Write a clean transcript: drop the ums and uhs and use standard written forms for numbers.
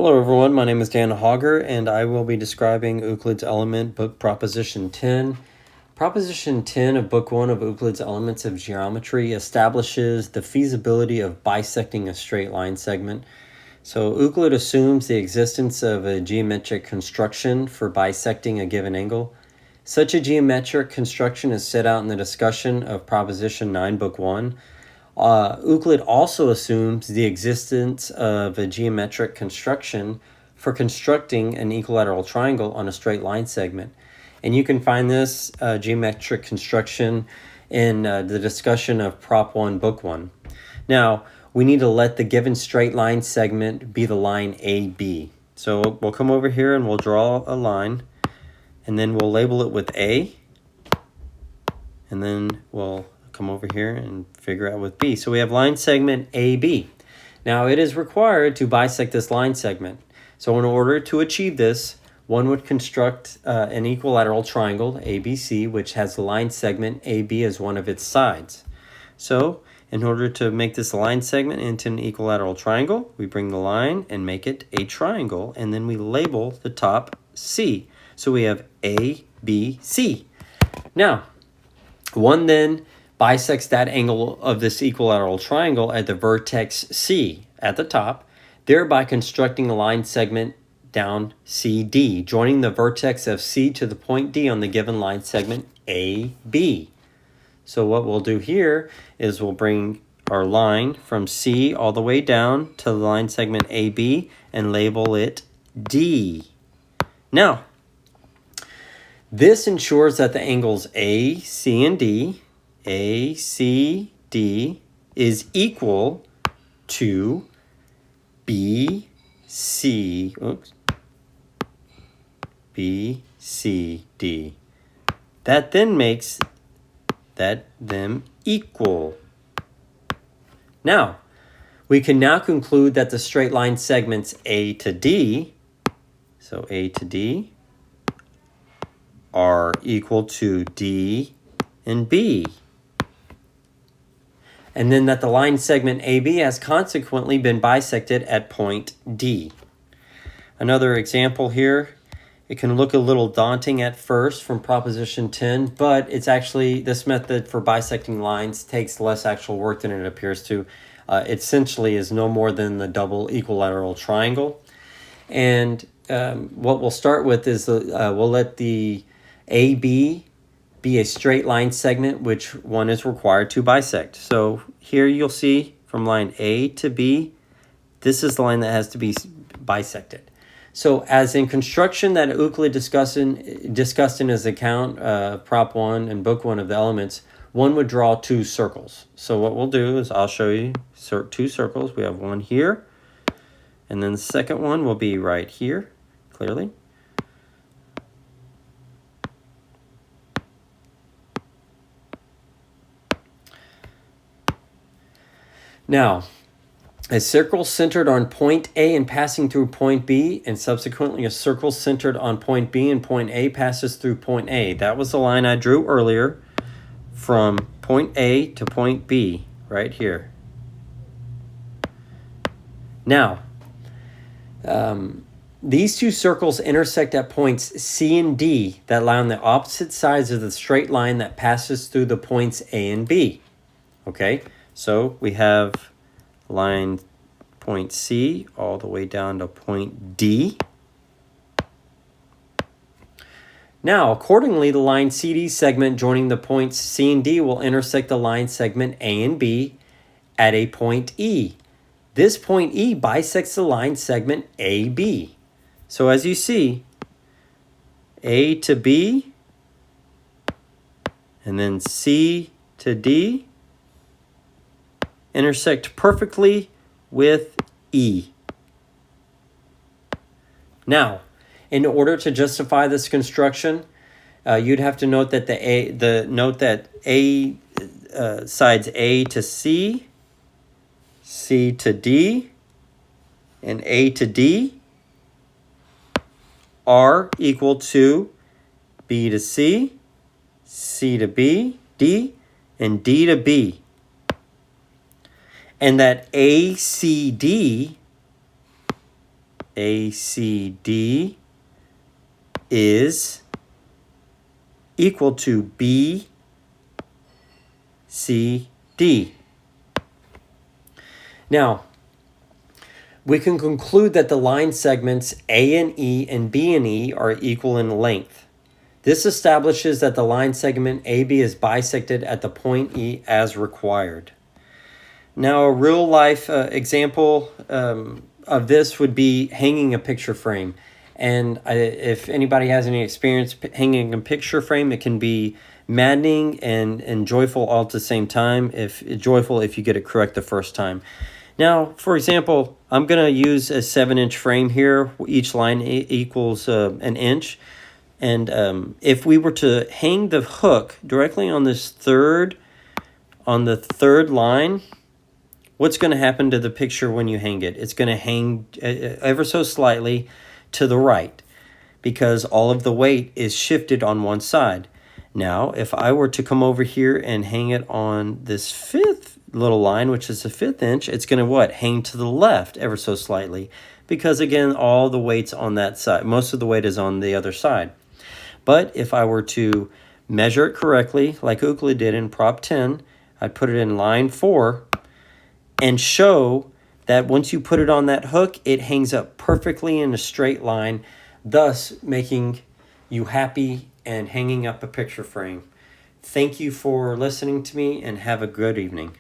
Hello everyone, my name is Dan Hogger and I will be describing Euclid's Element book Proposition 10. Proposition 10 of Book 1 of Euclid's Elements of Geometry establishes the feasibility of bisecting a straight line segment. So Euclid assumes the existence of a geometric construction for bisecting a given angle. Such a geometric construction is set out in the discussion of Proposition 9, Book 1. Euclid also assumes the existence of a geometric construction for constructing an equilateral triangle on a straight line segment. And you can find this geometric construction in the discussion of Prop 1, Book 1. Now, we need to let the given straight line segment be the line AB. So we'll come over here and we'll draw a line, and then we'll label it with A, and then we'll come over here and figure out with B. So we have line segment AB. Now it is required to bisect this line segment. So in order to achieve this, one would construct an equilateral triangle, ABC, which has the line segment AB as one of its sides. So in order to make this line segment into an equilateral triangle, we bring the line and make it a triangle, and then we label the top C. So we have ABC. Now, one then bisects that angle of this equilateral triangle at the vertex C at the top, thereby constructing a line segment down CD, joining the vertex of C to the point D on the given line segment AB. So what we'll do here is we'll bring our line from C all the way down to the line segment AB and label it D. Now, this ensures that the angles AC and D, ACD, is equal to BCD. That then makes them equal. Now, we can now conclude that the straight line segments A to D, so A to D, are equal to D and B. And then that the line segment AB has consequently been bisected at point D. Another example here, it can look a little daunting at first from Proposition 10, but it's actually, this method for bisecting lines takes less actual work than it appears to. It essentially is no more than the double equilateral triangle. And what we'll start with is we'll let the AB be a straight line segment, which one is required to bisect. So here you'll see from line A to B, this is the line that has to be bisected. So as in construction that Euclid discussed in his account, Prop 1 and Book 1 of the Elements, one would draw two circles. So what we'll do is I'll show you two circles. We have one here, and then the second one will be right here, clearly. Now, a circle centered on point A and passing through point B, and subsequently a circle centered on point B and point A passes through point A. That was the line I drew earlier from point A to point B, right here. Now, these two circles intersect at points C and D that lie on the opposite sides of the straight line that passes through the points A and B. Okay? So we have line point C all the way down to point D. Now, accordingly, the line CD segment joining the points C and D will intersect the line segment A and B at a point E. This point E bisects the line segment AB. So as you see, A to B, and then C to D, intersect perfectly with E. Now, in order to justify this construction, you'd have to note that sides A to C, C to D, and A to D are equal to B to C, C to B, D, and D to B. And that ACD ACD is equal to BCD. Now, we can conclude that the line segments A and E and B and E are equal in length. This establishes that the line segment AB is bisected at the point E as required. Now, a real life example of this would be hanging a picture frame. And if anybody has any experience hanging a picture frame, it can be maddening and joyful all at the same time. Joyful if you get it correct the first time. Now, for example, I'm going to use a 7-inch frame here. Each line equals an inch. And if we were to hang the hook directly on the third line, what's going to happen to the picture when you hang it? It's going to hang ever so slightly to the right because all of the weight is shifted on one side. Now, if I were to come over here and hang it on this 5th little line, which is the 5th inch, it's going to what? Hang to the left ever so slightly because, again, all the weight's on that side. Most of the weight is on the other side. But if I were to measure it correctly, like Euclid did in Prop 10, I'd put it in line 4 and show that once you put it on that hook, it hangs up perfectly in a straight line, thus making you happy and hanging up a picture frame. Thank you for listening to me and have a good evening.